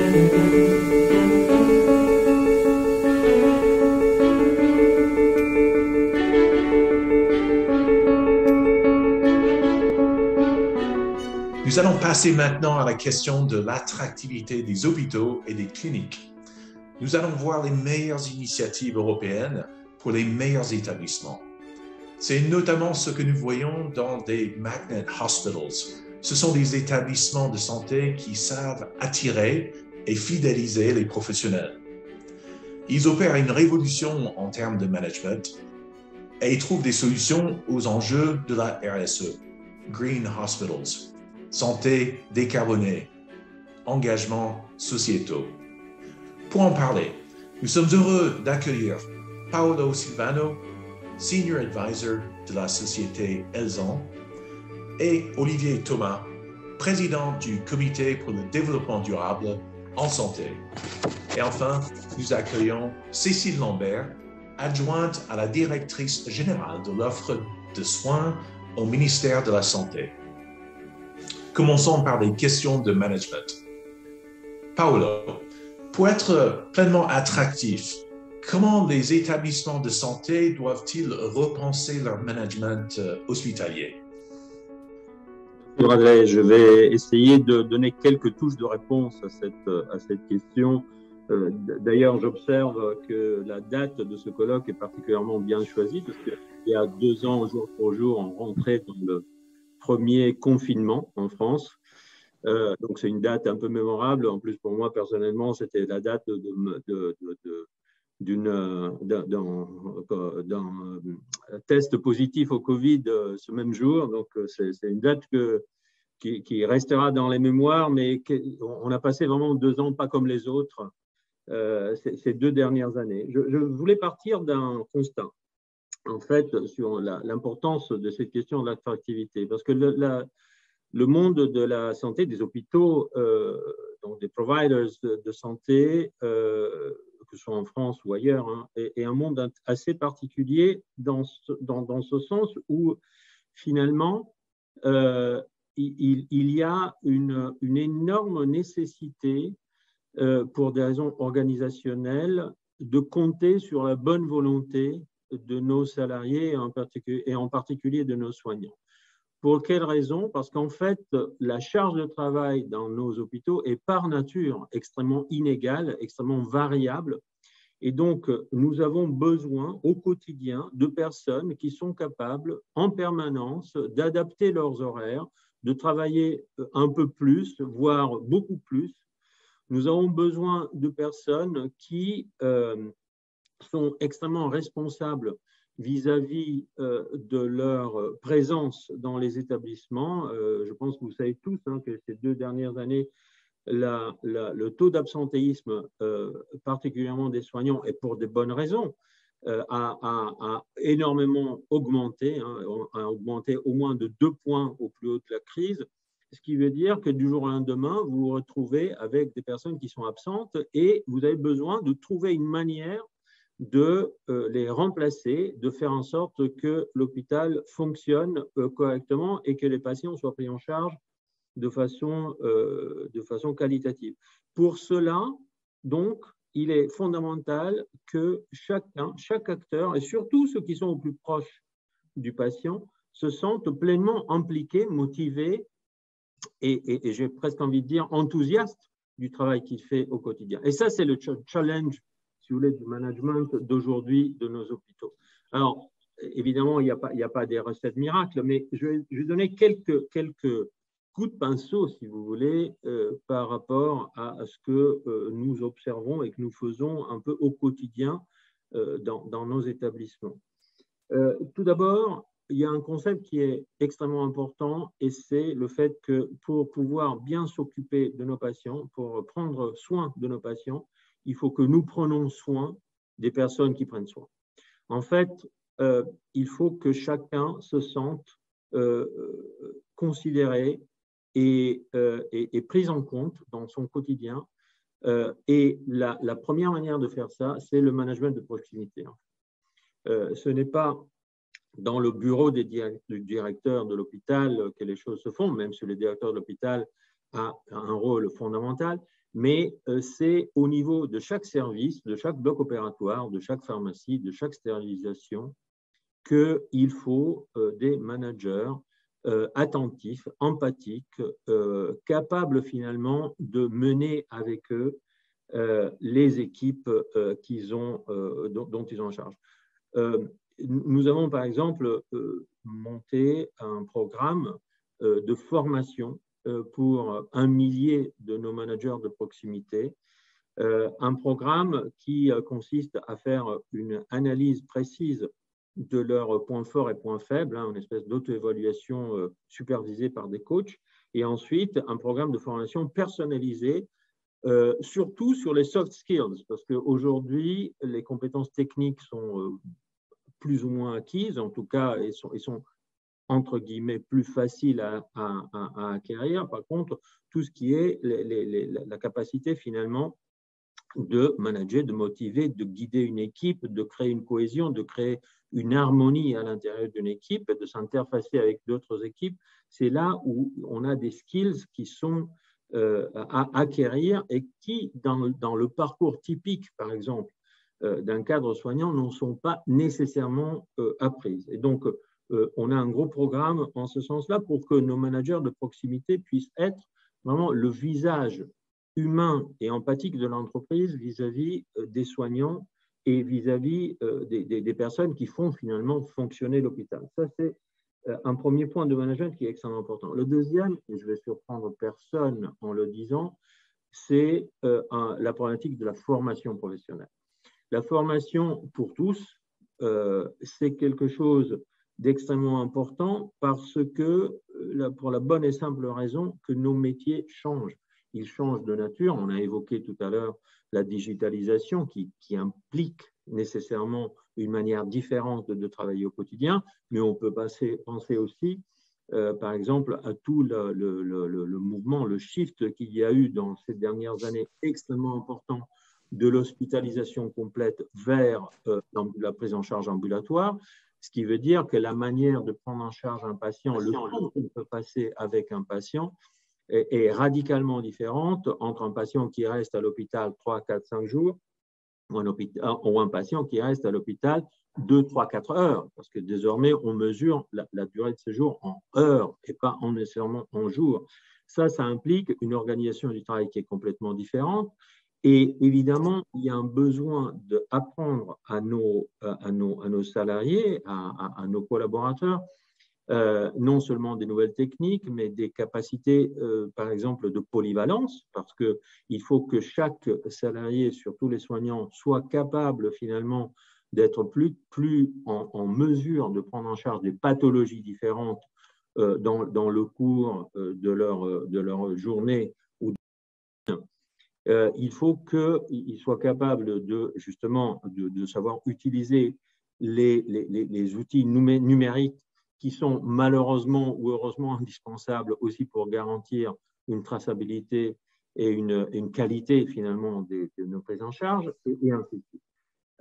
Nous allons passer maintenant à la question de l'attractivité des hôpitaux et des cliniques. Nous allons voir les meilleures initiatives européennes pour les meilleurs établissements. C'est notamment ce que nous voyons dans des magnet hospitals. Ce sont des établissements de santé qui savent attirer et fidéliser les professionnels. Ils opèrent une révolution en termes de management et trouvent des solutions aux enjeux de la RSE, Green Hospitals, santé décarbonée, engagements sociétaux. Pour en parler, nous sommes heureux d'accueillir Paolo Silvano, Senior Advisor de la société Elzan, et Olivier Thomas, président du Comité pour le développement durable en santé. Et enfin, nous accueillons Cécile Lambert, adjointe à la directrice générale de l'offre de soins au ministère de la Santé. Commençons par des questions de management. Paolo, pour être pleinement attractif, comment les établissements de santé doivent-ils repenser leur management hospitalier? André, je vais essayer de donner quelques touches de réponse à cette question. D'ailleurs, j'observe que la date de ce colloque est particulièrement bien choisie parce qu'il y a 2 ans, jour pour jour, on rentrait dans le premier confinement en France. Donc, c'est une date un peu mémorable. En plus, pour moi, personnellement, c'était la date d'un test positif au Covid ce même jour. Donc, c'est une date qui restera dans les mémoires, mais on a passé vraiment 2 ans pas comme les autres ces 2 dernières années. Je voulais partir d'un constat, en fait, sur l'importance de cette question de l'attractivité, parce que le monde de la santé, des hôpitaux, donc des providers de santé, que ce soit en France ou ailleurs, hein, est un monde assez particulier dans ce sens où finalement il y a une énorme nécessité pour des raisons organisationnelles de compter sur la bonne volonté de nos salariés et en particulier de nos soignants. Pour quelle raison? Parce qu'en fait, la charge de travail dans nos hôpitaux est par nature extrêmement inégale, extrêmement variable. Et donc, nous avons besoin au quotidien de personnes qui sont capables en permanence d'adapter leurs horaires, de travailler un peu plus, voire beaucoup plus. Nous avons besoin de personnes qui sont extrêmement responsables vis-à-vis de leur présence dans les établissements. Je pense que vous savez tous que ces 2 dernières années, le taux d'absentéisme, particulièrement des soignants, et pour de bonnes raisons, a énormément augmenté, a augmenté au moins de 2 points au plus haut de la crise, ce qui veut dire que du jour au lendemain, vous vous retrouvez avec des personnes qui sont absentes et vous avez besoin de trouver une manière de les remplacer, de faire en sorte que l'hôpital fonctionne correctement et que les patients soient pris en charge de façon qualitative. Pour cela, donc, il est fondamental que chaque acteur, et surtout ceux qui sont au plus proches du patient, se sentent pleinement impliqués, motivés et j'ai presque envie de dire enthousiastes du travail qu'il fait au quotidien. Et ça, c'est le challenge, si vous voulez, du management d'aujourd'hui de nos hôpitaux. Alors, évidemment, il n'y a pas des recettes miracles, mais je vais donner quelques coups de pinceau, si vous voulez, par rapport à ce que nous observons et que nous faisons un peu au quotidien dans nos établissements. Tout d'abord, il y a un concept qui est extrêmement important et c'est le fait que pour pouvoir bien s'occuper de nos patients, pour prendre soin de nos patients, il faut que nous prenions soin des personnes qui prennent soin. En fait, il faut que chacun se sente considéré et pris en compte dans son quotidien. Et la première manière de faire ça, c'est le management de proximité. Ce n'est pas dans le bureau du directeur de l'hôpital que les choses se font, même si le directeur de l'hôpital a un rôle fondamental, mais c'est au niveau de chaque service, de chaque bloc opératoire, de chaque pharmacie, de chaque stérilisation, qu'il faut des managers attentifs, empathiques, capables finalement de mener avec eux les équipes dont ils ont en charge. Nous avons par exemple monté un programme de formation pour 1 millier de nos managers de proximité, un programme qui consiste à faire une analyse précise de leurs points forts et points faibles, une espèce d'auto-évaluation supervisée par des coachs, et ensuite un programme de formation personnalisé, surtout sur les soft skills, parce qu'aujourd'hui, les compétences techniques sont plus ou moins acquises, en tout cas, et sont entre guillemets plus faciles à acquérir. Par contre, tout ce qui est la capacité finalement de manager, de motiver, de guider une équipe, de créer une cohésion, de créer une harmonie à l'intérieur d'une équipe, de s'interfacer avec d'autres équipes, c'est là où on a des skills qui sont à acquérir et qui, dans le parcours typique, par exemple, d'un cadre soignant, n'en sont pas nécessairement apprises. Et donc, on a un gros programme en ce sens-là pour que nos managers de proximité puissent être vraiment le visage humain et empathique de l'entreprise vis-à-vis des soignants et vis-à-vis des personnes qui font finalement fonctionner l'hôpital. Ça, c'est un premier point de management qui est extrêmement important. Le deuxième, et je vais surprendre personne en le disant, c'est la problématique de la formation professionnelle. La formation pour tous, c'est quelque chose d'extrêmement important parce que, pour la bonne et simple raison que nos métiers changent. Ils changent de nature. On a évoqué tout à l'heure la digitalisation qui implique nécessairement une manière différente de travailler au quotidien, mais on peut penser aussi, par exemple, à tout le mouvement, le shift qu'il y a eu dans ces dernières années extrêmement important de l'hospitalisation complète vers la prise en charge ambulatoire, ce qui veut dire que la manière de prendre en charge un patient, le temps qu'on peut passer avec un patient, est radicalement différente entre un patient qui reste à l'hôpital 3, 4, 5 jours ou un patient qui reste à l'hôpital 2, 3, 4 heures, parce que désormais, on mesure la durée de séjour en heures et pas nécessairement en jours. Ça implique une organisation du travail qui est complètement différente. Et évidemment, il y a un besoin d'apprendre à nos salariés, à nos collaborateurs, non seulement des nouvelles techniques, mais des capacités, par exemple, de polyvalence, parce qu'il faut que chaque salarié, surtout les soignants, soit capable finalement d'être plus en mesure de prendre en charge des pathologies différentes dans le cours de leur journée. Il faut qu'ils soient capables justement de savoir utiliser les outils numériques qui sont malheureusement ou heureusement indispensables aussi pour garantir une traçabilité et une qualité finalement de nos prises en charge, et ainsi de suite.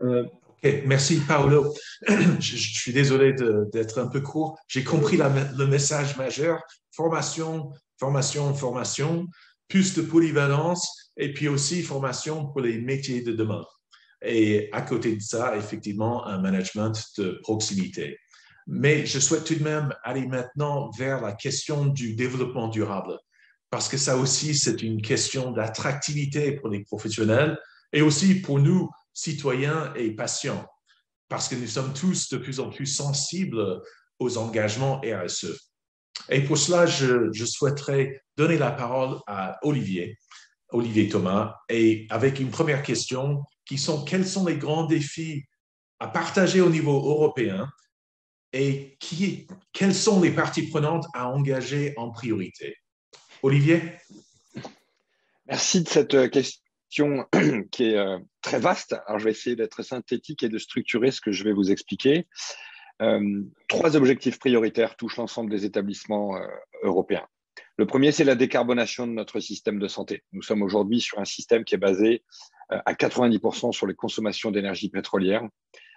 Ok, merci Paolo. Je suis désolé d'être un peu court. J'ai compris le message majeur. Formation, formation, formation, plus de polyvalence et puis aussi formation pour les métiers de demain. Et à côté de ça, effectivement, un management de proximité. Mais je souhaite tout de même aller maintenant vers la question du développement durable, parce que ça aussi, c'est une question d'attractivité pour les professionnels et aussi pour nous, citoyens et patients, parce que nous sommes tous de plus en plus sensibles aux engagements RSE. Et pour cela, je souhaiterais donner la parole à Olivier Thomas, et avec une première question quels sont les grands défis à partager au niveau européen et quelles sont les parties prenantes à engager en priorité? Olivier? Merci de cette question qui est très vaste. Alors, je vais essayer d'être synthétique et de structurer ce que je vais vous expliquer. 3 objectifs prioritaires touchent l'ensemble des établissements européens. Le premier, c'est la décarbonation de notre système de santé. Nous sommes aujourd'hui sur un système qui est basé à 90% sur les consommations d'énergie pétrolière,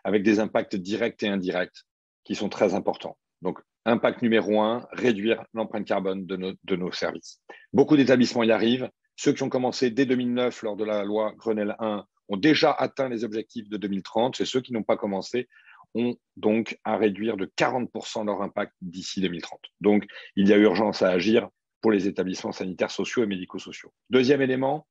avec des impacts directs et indirects qui sont très importants. Donc, impact numéro 1, réduire l'empreinte carbone de nos services. Beaucoup d'établissements y arrivent, Ceux qui ont commencé dès 2009 lors de la loi Grenelle 1 ont déjà atteint les objectifs de 2030 et ceux qui n'ont pas commencé ont donc à réduire de 40% leur impact d'ici 2030. Donc, il y a urgence à agir pour les établissements sanitaires sociaux et médico-sociaux. Deuxième élément,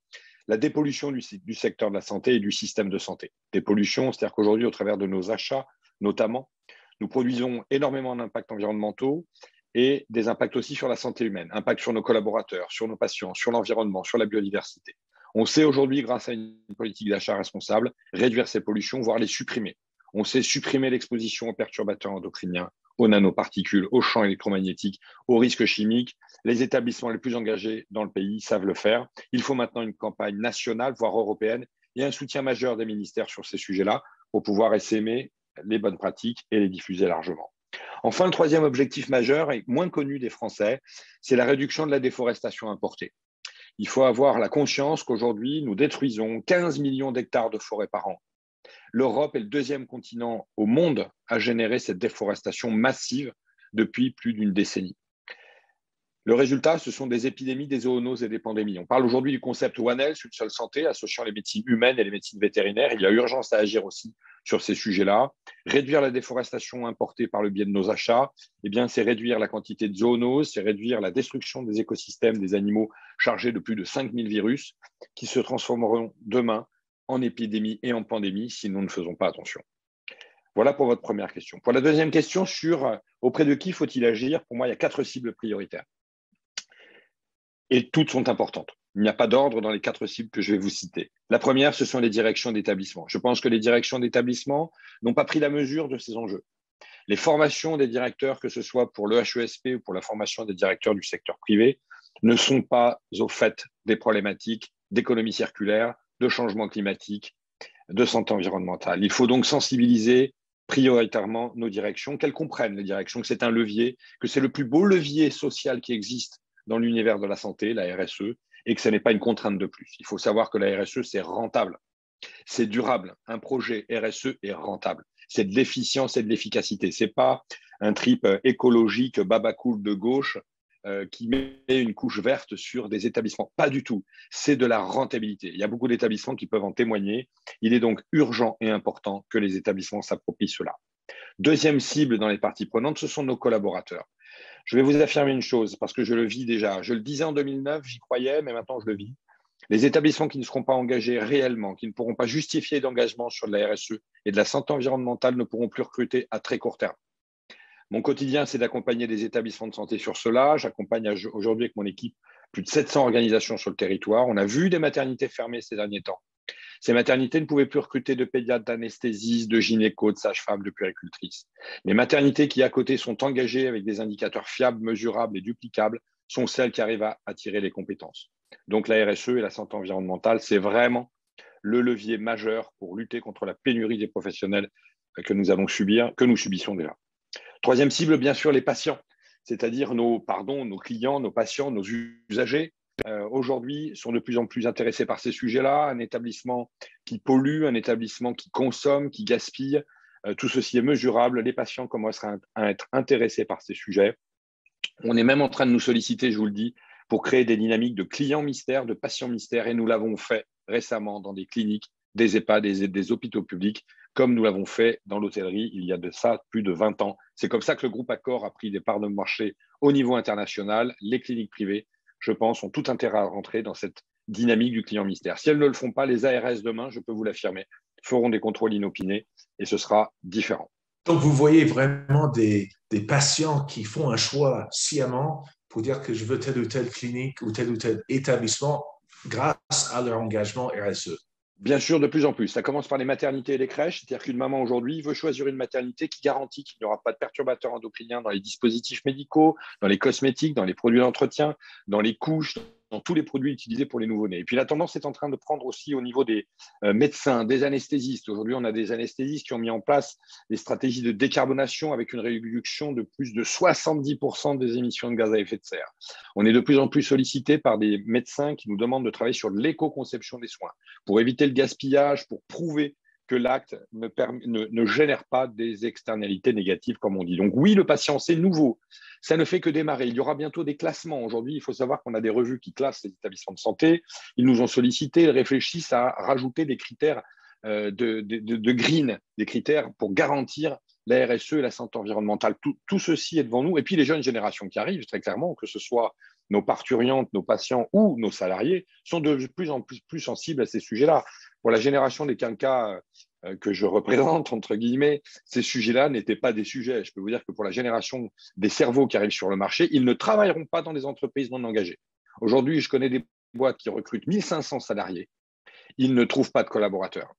la dépollution du secteur de la santé et du système de santé. Dépollution, c'est-à-dire qu'aujourd'hui, au travers de nos achats, notamment, nous produisons énormément d'impacts environnementaux et des impacts aussi sur la santé humaine, impact sur nos collaborateurs, sur nos patients, sur l'environnement, sur la biodiversité. On sait aujourd'hui, grâce à une politique d'achat responsable, réduire ces pollutions, voire les supprimer. On sait supprimer l'exposition aux perturbateurs endocriniens, aux nanoparticules, aux champs électromagnétiques, aux risques chimiques. Les établissements les plus engagés dans le pays savent le faire. Il faut maintenant une campagne nationale, voire européenne, et un soutien majeur des ministères sur ces sujets-là pour pouvoir essaimer les bonnes pratiques et les diffuser largement. Enfin, le troisième objectif majeur et moins connu des Français, c'est la réduction de la déforestation importée. Il faut avoir la conscience qu'aujourd'hui, nous détruisons 15 millions d'hectares de forêts par an. L'Europe est le deuxième continent au monde à générer cette déforestation massive depuis plus d'une décennie. Le résultat, ce sont des épidémies, des zoonoses et des pandémies. On parle aujourd'hui du concept One Health, une seule santé, associant les médecines humaines et les médecines vétérinaires. Il y a urgence à agir aussi sur ces sujets-là. Réduire la déforestation importée par le biais de nos achats, eh bien, c'est réduire la quantité de zoonoses, c'est réduire la destruction des écosystèmes des animaux chargés de plus de 5000 virus qui se transformeront demain en épidémie et en pandémie si nous ne faisons pas attention. Voilà pour votre première question. Pour la deuxième question sur auprès de qui faut-il agir, pour moi, il y a 4 cibles prioritaires. Et toutes sont importantes. Il n'y a pas d'ordre dans les 4 cibles que je vais vous citer. La première, ce sont les directions d'établissement. Je pense que les directions d'établissement n'ont pas pris la mesure de ces enjeux. Les formations des directeurs, que ce soit pour le HESP ou pour la formation des directeurs du secteur privé, ne sont pas au fait des problématiques d'économie circulaire, de changement climatique, de santé environnementale. Il faut donc sensibiliser prioritairement nos directions, qu'elles comprennent les directions, que c'est un levier, que c'est le plus beau levier social qui existe dans l'univers de la santé, la RSE, et que ce n'est pas une contrainte de plus. Il faut savoir que la RSE, c'est rentable, c'est durable. Un projet RSE est rentable. C'est de l'efficience et de l'efficacité. Ce n'est pas un trip écologique babacool de gauche qui met une couche verte sur des établissements. Pas du tout. C'est de la rentabilité. Il y a beaucoup d'établissements qui peuvent en témoigner. Il est donc urgent et important que les établissements s'approprient cela. Deuxième cible dans les parties prenantes, ce sont nos collaborateurs. Je vais vous affirmer une chose, parce que je le vis déjà. Je le disais en 2009, j'y croyais, mais maintenant je le vis. Les établissements qui ne seront pas engagés réellement, qui ne pourront pas justifier d'engagement sur de la RSE et de la santé environnementale, ne pourront plus recruter à très court terme. Mon quotidien, c'est d'accompagner des établissements de santé sur cela. J'accompagne aujourd'hui avec mon équipe plus de 700 organisations sur le territoire. On a vu des maternités fermées ces derniers temps. Ces maternités ne pouvaient plus recruter de pédiatres, d'anesthésistes, de gynécos, de sages-femmes, de puéricultrices. Les maternités qui, à côté, sont engagées avec des indicateurs fiables, mesurables et duplicables sont celles qui arrivent à attirer les compétences. Donc la RSE et la santé environnementale, c'est vraiment le levier majeur pour lutter contre la pénurie des professionnels que nous allons subir, que nous subissons déjà. Troisième cible, bien sûr, les patients, c'est-à-dire nos clients, nos patients, nos usagers. Aujourd'hui, sont de plus en plus intéressés par ces sujets-là. Un établissement qui pollue, un établissement qui consomme, qui gaspille, tout ceci est mesurable. Les patients commencent à être intéressés par ces sujets. On est même en train de nous solliciter, je vous le dis, pour créer des dynamiques de clients mystères, de patients mystères, et nous l'avons fait récemment dans des cliniques, des EHPAD, des hôpitaux publics, comme nous l'avons fait dans l'hôtellerie il y a de ça plus de 20 ans. C'est comme ça que le groupe Accor a pris des parts de marché au niveau international. Les cliniques privées, je pense, ont tout intérêt à rentrer dans cette dynamique du client mystère. Si elles ne le font pas, les ARS demain, je peux vous l'affirmer, feront des contrôles inopinés et ce sera différent. Donc, vous voyez vraiment des patients qui font un choix sciemment pour dire que je veux telle ou telle clinique ou tel établissement grâce à leur engagement RSE. Bien sûr, de plus en plus. Ça commence par les maternités et les crèches. C'est-à-dire qu'une maman aujourd'hui veut choisir une maternité qui garantit qu'il n'y aura pas de perturbateurs endocriniens dans les dispositifs médicaux, dans les cosmétiques, dans les produits d'entretien, dans les couches, dans tous les produits utilisés pour les nouveau-nés. Et puis la tendance est en train de prendre aussi au niveau des médecins, des anesthésistes. Aujourd'hui, on a des anesthésistes qui ont mis en place des stratégies de décarbonation avec une réduction de plus de 70% des émissions de gaz à effet de serre. On est de plus en plus sollicité par des médecins qui nous demandent de travailler sur l'éco-conception des soins pour éviter le gaspillage, pour prouver que l'acte ne génère pas des externalités négatives, comme on dit. Donc oui, le patient, c'est nouveau. Ça ne fait que démarrer. Il y aura bientôt des classements. Aujourd'hui, il faut savoir qu'on a des revues qui classent les établissements de santé. Ils nous ont sollicité, ils réfléchissent à rajouter des critères de green, des critères pour garantir la RSE et la santé environnementale. Tout ceci est devant nous. Et puis les jeunes générations qui arrivent, très clairement, que ce soit nos parturiantes, nos patients ou nos salariés, sont de plus en plus sensibles à ces sujets-là. Pour la génération des quinquas que je représente, entre guillemets, ces sujets-là n'étaient pas des sujets. Je peux vous dire que pour la génération des cerveaux qui arrivent sur le marché, ils ne travailleront pas dans des entreprises non engagées. Aujourd'hui, je connais des boîtes qui recrutent 1500 salariés. Ils ne trouvent pas de collaborateurs.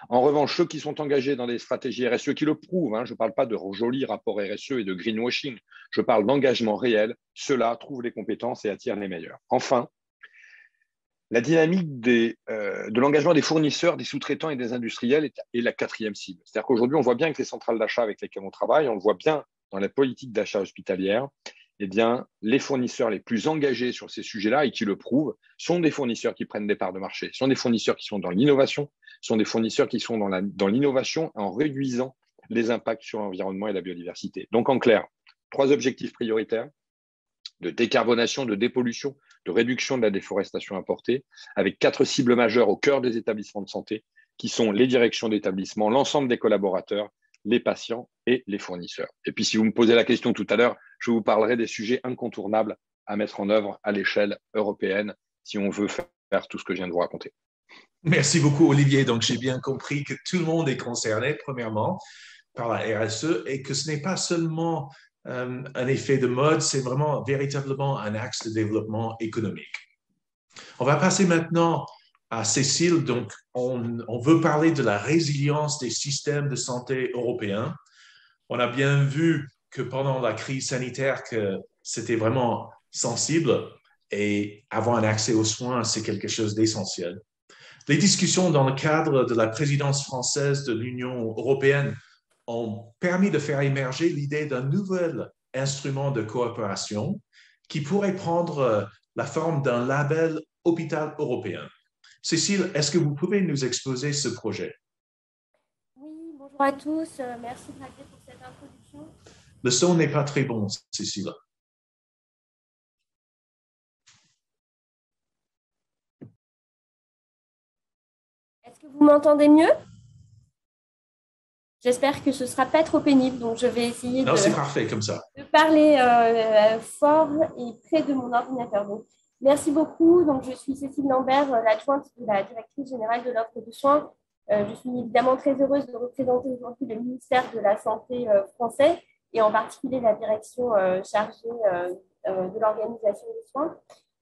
En revanche, ceux qui sont engagés dans des stratégies RSE, qui le prouvent, je ne parle pas de jolis rapports RSE et de greenwashing, je parle d'engagement réel, ceux-là trouvent les compétences et attirent les meilleurs. Enfin, la dynamique de l'engagement des fournisseurs, des sous-traitants et des industriels est la quatrième cible. C'est-à-dire qu'aujourd'hui, on voit bien que les centrales d'achat avec lesquelles on travaille, on le voit bien dans la politique d'achat hospitalière, eh bien, les fournisseurs les plus engagés sur ces sujets-là et qui le prouvent sont des fournisseurs qui prennent des parts de marché, sont des fournisseurs qui sont dans l'innovation, sont des fournisseurs qui sont dans l'innovation en réduisant les impacts sur l'environnement et la biodiversité. Donc, en clair, 3 objectifs prioritaires de décarbonation, de dépollution, de réduction de la déforestation importée, avec 4 cibles majeures au cœur des établissements de santé, qui sont les directions d'établissement, l'ensemble des collaborateurs, les patients et les fournisseurs. Et puis, si vous me posez la question tout à l'heure, je vous parlerai des sujets incontournables à mettre en œuvre à l'échelle européenne si on veut faire tout ce que je viens de vous raconter. Merci beaucoup, Olivier. Donc, j'ai bien compris que tout le monde est concerné, premièrement, par la RSE et que ce n'est pas seulement un effet de mode, c'est vraiment véritablement un axe de développement économique. On va passer maintenant à Cécile. Donc, on veut parler de la résilience des systèmes de santé européens. On a bien vu que pendant la crise sanitaire, que c'était vraiment sensible et avoir un accès aux soins, c'est quelque chose d'essentiel. Les discussions dans le cadre de la présidence française de l'Union européenne ont permis de faire émerger l'idée d'un nouvel instrument de coopération qui pourrait prendre la forme d'un label hôpital européen. Cécile, est-ce que vous pouvez nous exposer ce projet? Oui, bonjour à tous. Merci Bradley pour cette introduction. Le son n'est pas très bon, Cécile. Est-ce que vous m'entendez mieux? J'espère que ce ne sera pas trop pénible, donc je vais essayer c'est parfait comme ça. De parler fort et près de mon ordinateur. Donc, merci beaucoup. Donc, je suis Cécile Lambert, l'adjointe de la directrice générale de l'offre de soins. Je suis évidemment très heureuse de représenter aujourd'hui le ministère de la Santé français et en particulier la direction chargée de l'organisation des soins.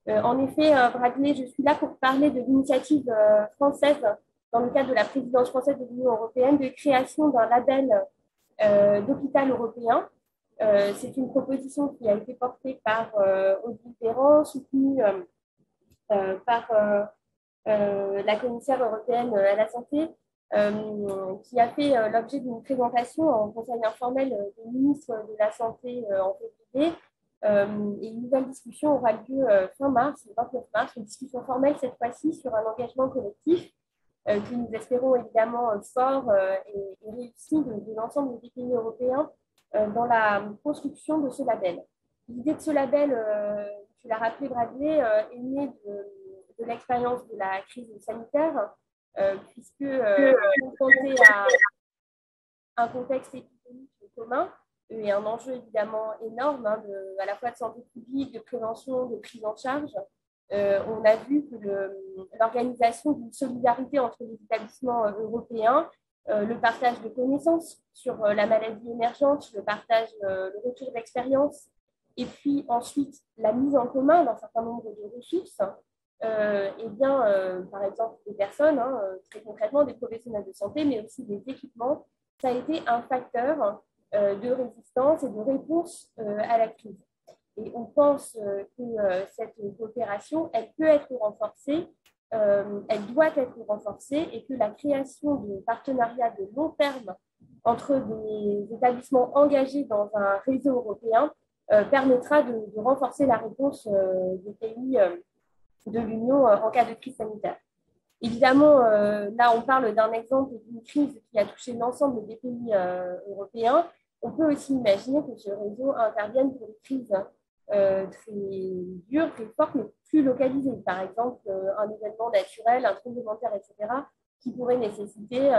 En effet, Bradley, je suis là pour parler de l'initiative française dans le cadre de la présidence française de l'Union européenne de création d'un label d'hôpital européen. C'est une proposition qui a été portée par Odile Véran, soutenue par la commissaire européenne à la santé, qui a fait l'objet d'une présentation en conseil informel des ministres de la Santé en février. Et une nouvelle discussion aura lieu fin mars, le 29 mars, une discussion formelle cette fois-ci sur un engagement collectif que nous espérons évidemment fort et réussi de l'ensemble des pays européens dans la construction de ce label. L'idée de ce label, tu l'as rappelé Bradley, est née de l'expérience de la crise sanitaire, puisque confronté à un contexte épidémique commun et un enjeu évidemment énorme à la fois de santé publique, de prévention, de prise en charge, on a vu que l'organisation d'une solidarité entre les établissements européens, le partage de connaissances sur la maladie émergente, le retour d'expérience, et puis ensuite la mise en commun d'un certain nombre de ressources, par exemple des personnes, très concrètement des professionnels de santé, mais aussi des équipements, ça a été un facteur de résistance et de réponse à la crise. Et on pense que cette coopération, elle peut être renforcée, elle doit être renforcée et que la création de partenariats de long terme entre des établissements engagés dans un réseau européen permettra de renforcer la réponse des pays de l'Union en cas de crise sanitaire. Évidemment, là, on parle d'un exemple d'une crise qui a touché l'ensemble des pays européens. On peut aussi imaginer que ce réseau intervienne pour des crises très dures, très fortes, mais plus localisées. Par exemple, un événement naturel, un tremblement de terre, etc., qui pourrait nécessiter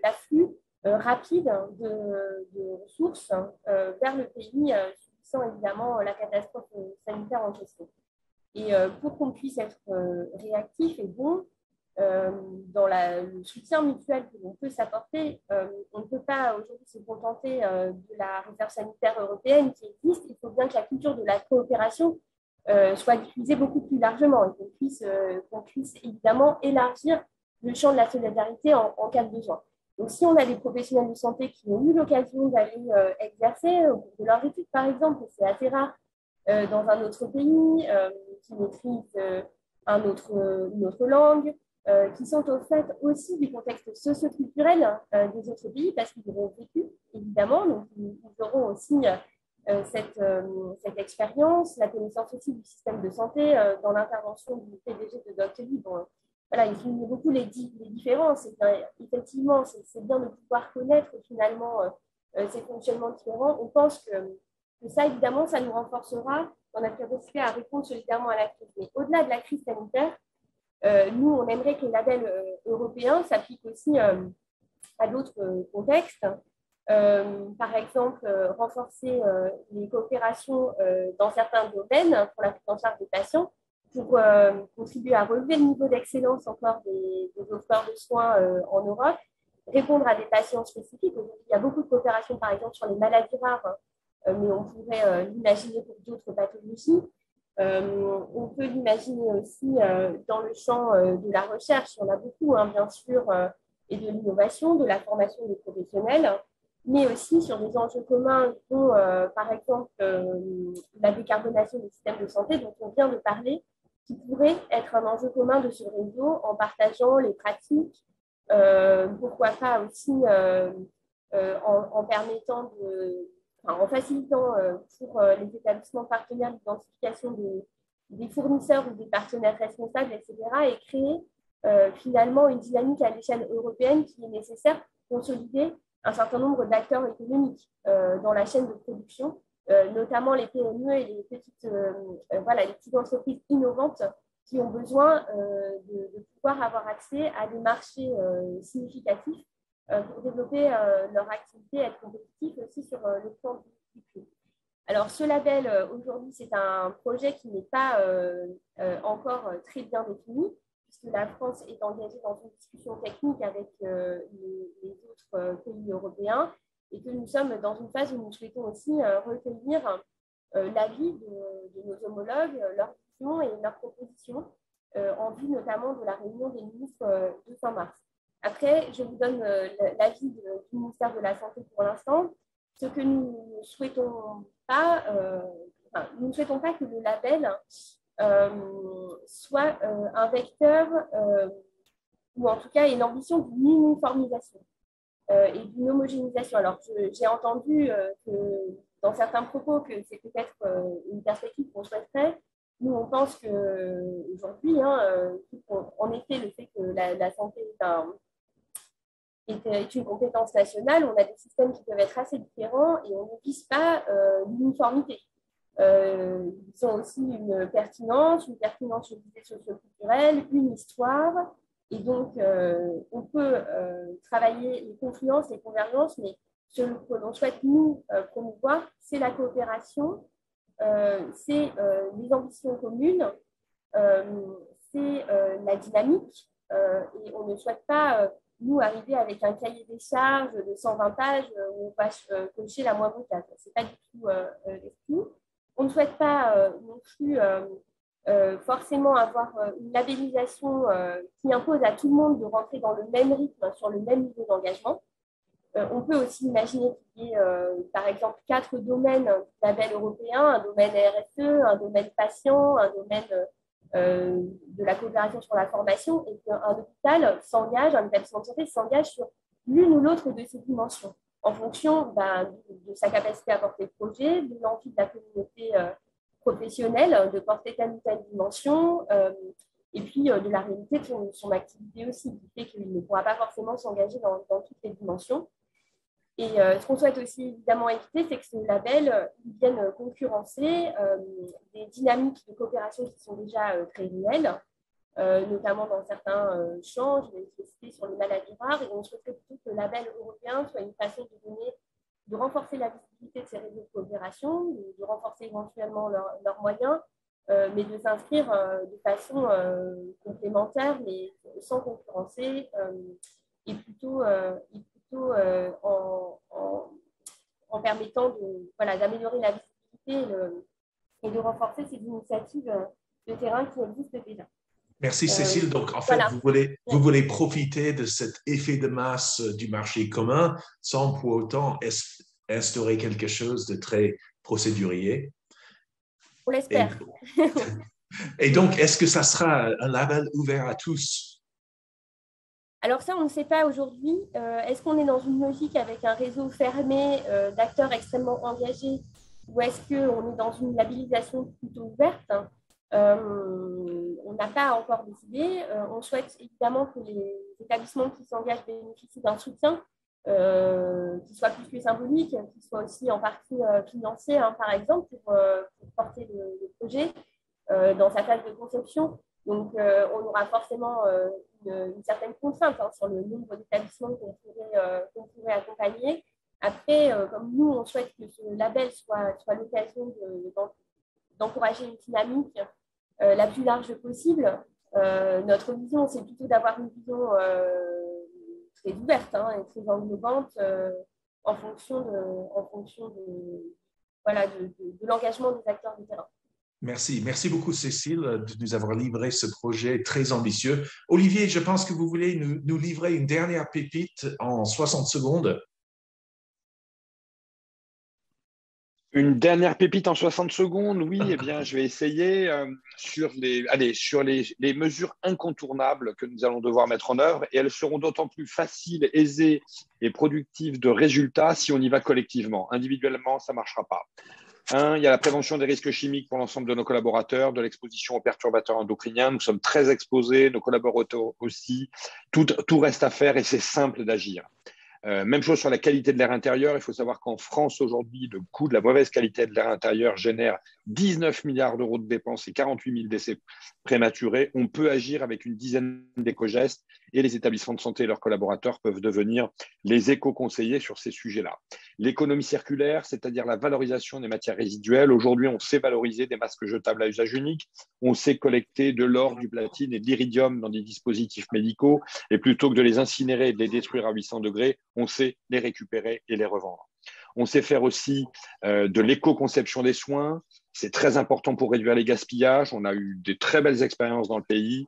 l'afflux rapide de ressources vers le pays, subissant évidemment la catastrophe sanitaire en question. Et pour qu'on puisse être réactif et bon dans le soutien mutuel que l'on peut s'apporter, on ne peut pas aujourd'hui se contenter de la réserve sanitaire européenne qui existe. Il faut bien que la culture de la coopération soit diffusée beaucoup plus largement et qu'on puisse évidemment élargir le champ de la solidarité en cas de besoin. Donc, si on a des professionnels de santé qui ont eu l'occasion d'aller exercer au cours de leur étude, par exemple, c'est assez rare dans un autre pays, qui maîtrisent une autre langue, qui sont au fait aussi du contexte socio-culturel des autres pays, parce qu'ils auront vécu, évidemment, donc ils auront aussi cette expérience, la connaissance aussi du système de santé dans l'intervention du PDG de Doctolib. Bon, voilà, il souligne beaucoup les différences. Et bien, effectivement, c'est bien de pouvoir connaître finalement ces fonctionnements différents. On pense que ça, évidemment, ça nous renforcera dans notre capacité à répondre solidairement à la crise. Mais au-delà de la crise sanitaire, nous, on aimerait que le label européen s'applique aussi à d'autres contextes. Par exemple, renforcer les coopérations dans certains domaines pour la prise en charge des patients, pour contribuer à relever le niveau d'excellence encore des offreurs de soins en Europe, répondre à des patients spécifiques. Aujourd'hui, il y a beaucoup de coopération, par exemple, sur les maladies rares, mais on pourrait l'imaginer pour d'autres pathologies. On peut l'imaginer aussi dans le champ de la recherche. Il y en a beaucoup, hein, bien sûr, et de l'innovation, de la formation des professionnels, mais aussi sur des enjeux communs dont, par exemple, la décarbonation des systèmes de santé dont on vient de parler, qui pourrait être un enjeu commun de ce réseau en partageant les pratiques, pourquoi pas aussi en permettant en facilitant pour les établissements partenaires l'identification des fournisseurs ou des partenaires responsables, etc., et créer finalement une dynamique à l'échelle européenne qui est nécessaire pour consolider un certain nombre d'acteurs économiques dans la chaîne de production, notamment les PME et les petites entreprises innovantes qui ont besoin de pouvoir avoir accès à des marchés significatifs pour développer leur activité et être compétitifs aussi sur le plan du prix. Alors, ce label, aujourd'hui, c'est un projet qui n'est pas encore très bien défini, puisque la France est engagée dans une discussion technique avec les autres pays européens et que nous sommes dans une phase où nous souhaitons aussi recueillir l'avis de nos homologues, leurs visions et leurs propositions en vue notamment de la réunion des ministres de fin mars. Après, je vous donne l'avis du ministère de la Santé pour l'instant. Ce que nous ne souhaitons pas, nous ne souhaitons pas que le label soit un vecteur, ou en tout cas une ambition d'une uniformisation et d'une homogénéisation. Alors, j'ai entendu que dans certains propos que c'est peut-être une perspective qu'on souhaiterait. Nous, on pense qu'aujourd'hui, en effet, le fait que la santé est une compétence nationale, on a des systèmes qui peuvent être assez différents et on ne vise pas l'uniformité. Ils ont aussi une pertinence socio-culturelle, une histoire, et donc on peut travailler les confluences, les convergences, mais ce que l'on souhaite nous promouvoir, c'est la coopération, c'est les ambitions communes, c'est la dynamique, et on ne souhaite pas nous arriver avec un cahier des charges de 120 pages où on va cocher la moindre case. Ce n'est pas du tout l'esprit. On ne souhaite pas non plus forcément avoir une labellisation qui impose à tout le monde de rentrer dans le même rythme, sur le même niveau d'engagement. On peut aussi imaginer qu'il y ait, par exemple, 4 domaines du label européen, un domaine RSE, un domaine patient, un domaine de la coopération sur la formation, et qu'un hôpital s'engage, un établissement de santé s'engage sur l'une ou l'autre de ces dimensions, en fonction de sa capacité à porter le projet, de l'envie de la communauté professionnelle de porter telle ou telle dimension, et puis de la réalité de son activité aussi, qui fait qu'il ne pourra pas forcément s'engager dans toutes les dimensions. Et ce qu'on souhaite aussi évidemment éviter, c'est que ce label vienne concurrencer des dynamiques de coopération qui sont déjà très réelles, notamment dans certains champs, je vais citer sur les maladies rares, et on souhaiterait plutôt que le label européen soit une façon de renforcer la visibilité de ces réseaux de coopération, de renforcer éventuellement leurs moyens, mais de s'inscrire de façon complémentaire, mais sans concurrencer, et plutôt en permettant d'améliorer la visibilité et de renforcer ces initiatives de terrain qui existent déjà. Merci Cécile. Donc, en fait, voilà. vous voulez profiter de cet effet de masse du marché commun sans pour autant instaurer quelque chose de très procédurier. On l'espère. Et donc, est-ce que ça sera un label ouvert à tous? Alors ça, on ne sait pas aujourd'hui. Est-ce qu'on est dans une logique avec un réseau fermé d'acteurs extrêmement engagés ou est-ce qu'on est dans une labellisation plutôt ouverte? On n'a pas encore décidé. On souhaite évidemment que les établissements qui s'engagent bénéficient d'un soutien qui soit plus que symbolique, qui soit aussi en partie financier, hein, par exemple, pour porter le projet dans sa phase de conception. Donc, on aura forcément une certaine contrainte hein, sur le nombre d'établissements qu'on pourrait accompagner. Après, comme nous, on souhaite que ce label soit l'occasion d'encourager une dynamique la plus large possible. Notre vision, c'est plutôt d'avoir une vision très ouverte hein, et très englobante en fonction de l'engagement des acteurs du terrain. Merci. Merci beaucoup, Cécile, de nous avoir livré ce projet très ambitieux. Olivier, je pense que vous voulez nous livrer une dernière pépite en 60 secondes. Une dernière pépite en 60 secondes, oui, eh bien, je vais essayer sur les mesures incontournables que nous allons devoir mettre en œuvre, et elles seront d'autant plus faciles, aisées et productives de résultats si on y va collectivement. Individuellement, ça ne marchera pas. Il y a la prévention des risques chimiques pour l'ensemble de nos collaborateurs, de l'exposition aux perturbateurs endocriniens. Nous sommes très exposés, nos collaborateurs aussi. Tout reste à faire et c'est simple d'agir. Même chose sur la qualité de l'air intérieur. Il faut savoir qu'en France, aujourd'hui, le coût de la mauvaise qualité de l'air intérieur génère 19 milliards d'euros de dépenses et 48 000 décès prématurés. On peut agir avec une dizaine d'éco-gestes et les établissements de santé et leurs collaborateurs peuvent devenir les éco-conseillers sur ces sujets-là. L'économie circulaire, c'est-à-dire la valorisation des matières résiduelles. Aujourd'hui, on sait valoriser des masques jetables à usage unique. On sait collecter de l'or, du platine et de l'iridium dans des dispositifs médicaux. Et plutôt que de les incinérer et de les détruire à 800 degrés, on sait les récupérer et les revendre. On sait faire aussi de l'éco-conception des soins. C'est très important pour réduire les gaspillages. On a eu des très belles expériences dans le pays.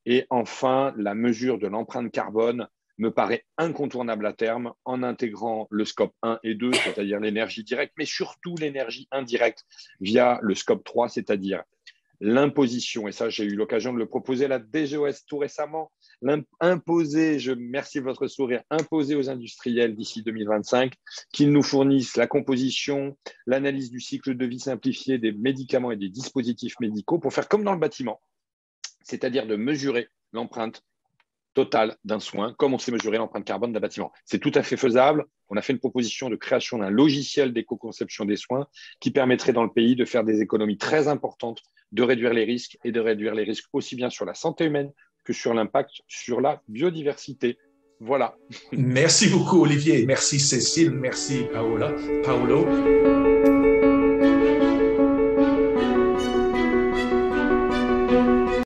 Et enfin, la mesure de l'empreinte carbone me paraît incontournable à terme en intégrant le scope 1 et 2, c'est-à-dire l'énergie directe, mais surtout l'énergie indirecte via le scope 3, c'est-à-dire l'imposition. Et ça, j'ai eu l'occasion de le proposer à la DGOS tout récemment. Imposer, merci de votre sourire, imposer aux industriels d'ici 2025 qu'ils nous fournissent la composition, l'analyse du cycle de vie simplifié des médicaments et des dispositifs médicaux pour faire comme dans le bâtiment, c'est-à-dire de mesurer l'empreinte totale d'un soin, comme on sait mesurer l'empreinte carbone d'un bâtiment. C'est tout à fait faisable. On a fait une proposition de création d'un logiciel d'éco-conception des soins qui permettrait dans le pays de faire des économies très importantes, de réduire les risques et de réduire les risques aussi bien sur la santé humaine que sur l'impact sur la biodiversité. Voilà. Merci beaucoup, Olivier. Merci, Cécile. Merci, Paolo.